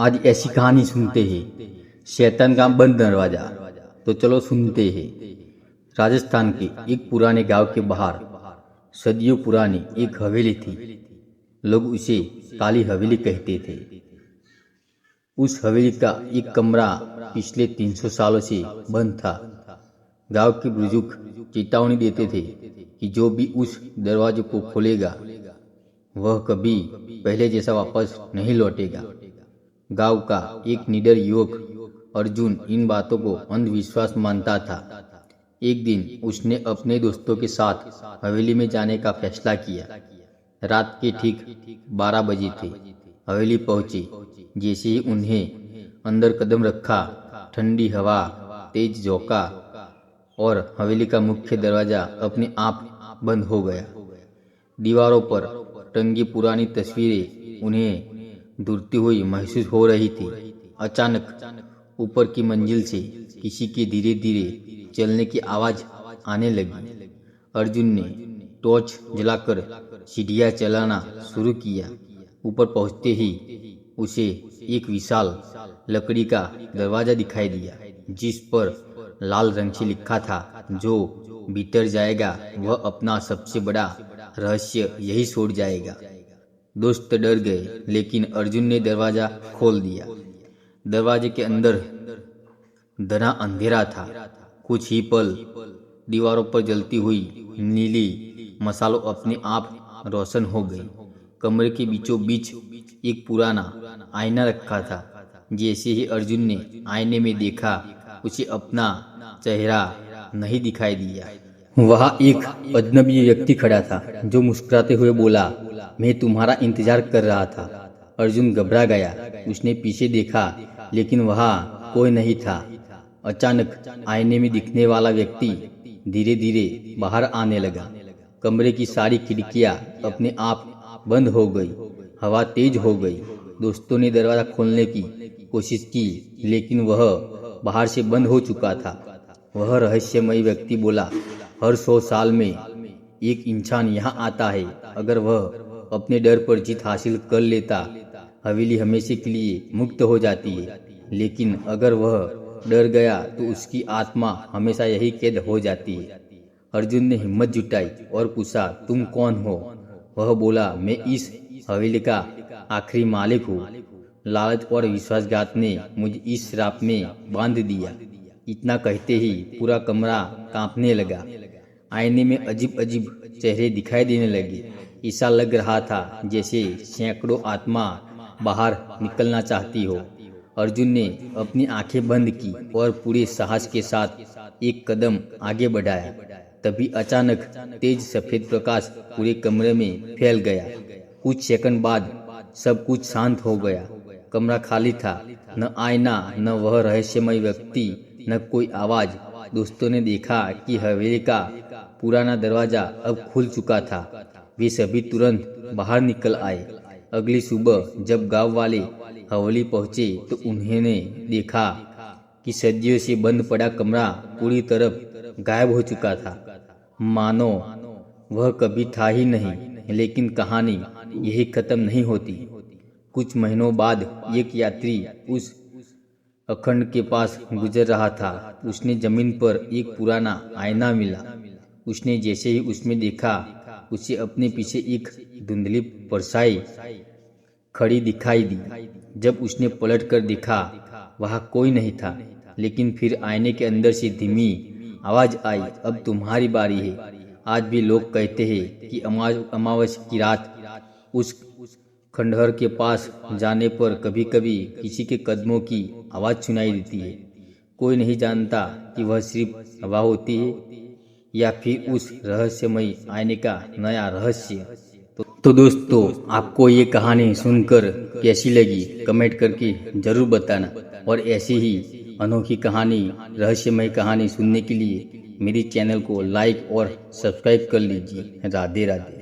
आज ऐसी कहानी सुनते हैं, शैतान का बंद दरवाजा। तो चलो सुनते हैं। राजस्थान के एक पुराने गांव के बाहर सदियों पुरानी एक हवेली थी। लोग उसे काली हवेली कहते थे। उस हवेली का एक कमरा पिछले 300 सालों से बंद था। गांव के बुजुर्ग चेतावनी देते थे कि जो भी उस दरवाजे को खोलेगा वह कभी पहले जैसा वापस नहीं लौटेगा। गांव का एक निडर युवक अर्जुन इन बातों को अंधविश्वास मानता था। एक दिन उसने अपने दोस्तों के साथ हवेली में जाने का फैसला किया। रात के ठीक 12 बजे थे। हवेली पहुंचे। जैसे ही उन्हें अंदर कदम रखा, ठंडी हवा, तेज झोंका और हवेली का मुख्य दरवाजा अपने आप बंद हो गया। दीवारों पर टंगी पुरानी तस्वीरें उन्हें दूरती हुई महसूस हो रही थी। अचानक ऊपर की मंजिल से किसी के धीरे धीरे चलने की आवाज आने लगी। अर्जुन ने टॉर्च जलाकर सीढ़ियां चलाना शुरू किया। ऊपर पहुंचते ही उसे एक विशाल लकड़ी का दरवाजा दिखाई दिया, जिस पर लाल रंग से लिखा था, जो भीतर जाएगा वह अपना सबसे बड़ा रहस्य यही छोड़ जाएगा। दोस्त डर गए, लेकिन अर्जुन ने दरवाजा खोल दिया। दरवाजे के अंदर घना अंधेरा था। कुछ ही पल दीवारों पर जलती हुई नीली मसालों अपने आप रोशन हो गई। कमरे के बीचों बीच एक पुराना आईना रखा था। जैसे ही अर्जुन ने आईने में देखा, उसे अपना चेहरा नहीं दिखाई दिया। वहां एक अजनबी व्यक्ति खड़ा था, जो मुस्कुराते हुए बोला, मैं तुम्हारा इंतजार कर रहा था। अर्जुन घबरा गया। उसने पीछे देखा, लेकिन वहां कोई नहीं था। अचानक आईने में दिखने वाला व्यक्ति धीरे धीरे बाहर आने लगा। कमरे की सारी खिड़कियां अपने आप बंद हो गई। हवा तेज हो गई। दोस्तों ने दरवाजा खोलने की कोशिश की, लेकिन वह बाहर से बंद हो चुका था। वह रहस्यमयी व्यक्ति बोला, हर 100 साल में एक इंसान यहाँ आता है। अगर वह अपने डर पर जीत हासिल कर लेता, हवेली हमेशा के लिए मुक्त हो जाती है। लेकिन अगर वह डर गया तो उसकी आत्मा हमेशा यही कैद हो जाती है। अर्जुन ने हिम्मत जुटाई और पूछा, तुम कौन हो? वह बोला, मैं इस हवेली का आखिरी मालिक हूँ। लालच और विश्वासघात ने मुझे इस श्राप में बांध दिया। इतना कहते ही पूरा कमरा कांपने लगा। आईने में अजीब अजीब चेहरे दिखाई देने लगे। ऐसा लग रहा था जैसे सैकड़ों आत्मा बाहर निकलना चाहती हो। अर्जुन ने अपनी आंखें बंद की और पूरे साहस के साथ एक कदम आगे बढ़ाया। तभी अचानक तेज सफेद प्रकाश पूरे कमरे में फैल गया। कुछ सेकंड बाद सब कुछ शांत हो गया। कमरा खाली था। न आईना, न वह रहस्यमय व्यक्ति, न कोई आवाज। दोस्तों ने देखा कि हवेली का पुराना दरवाजा अब खुल चुका था। वे सभी तुरंत बाहर निकल आए। अगली सुबह जब गांव वाले हवेली पहुंचे तो उन्होंने देखा कि सदियों से बंद पड़ा कमरा पूरी तरह गायब हो चुका था, मानो वह कभी था ही नहीं। लेकिन कहानी यही खत्म नहीं होती। कुछ महीनों बाद एक यात्री उस अखंड के पास गुजर रहा था। उसने जमीन पर एक पुराना आईना मिला। उसने जैसे ही उसमें देखा, उसे अपने पीछे एक धुंधली परछाई खड़ी दिखाई दी। जब उसने पलट कर देखा, वहां कोई नहीं था। लेकिन फिर आईने के अंदर से धीमी आवाज आई, अब तुम्हारी बारी है। आज भी लोग कहते हैं कि अमावस्या की रात उस खंडहर के पास जाने पर कभी कभी किसी के कदमों की आवाज सुनाई देती है। कोई नहीं जानता कि वह सिर्फ हवा होती है या फिर उस रहस्यमयी आईने का नया रहस्य। तो दोस्तों, आपको ये कहानी सुनकर कैसी लगी कमेंट करके जरूर बताना। और ऐसी ही अनोखी कहानी, रहस्यमय कहानी सुनने के लिए मेरे चैनल को लाइक और सब्सक्राइब कर लीजिए। राधे राधे।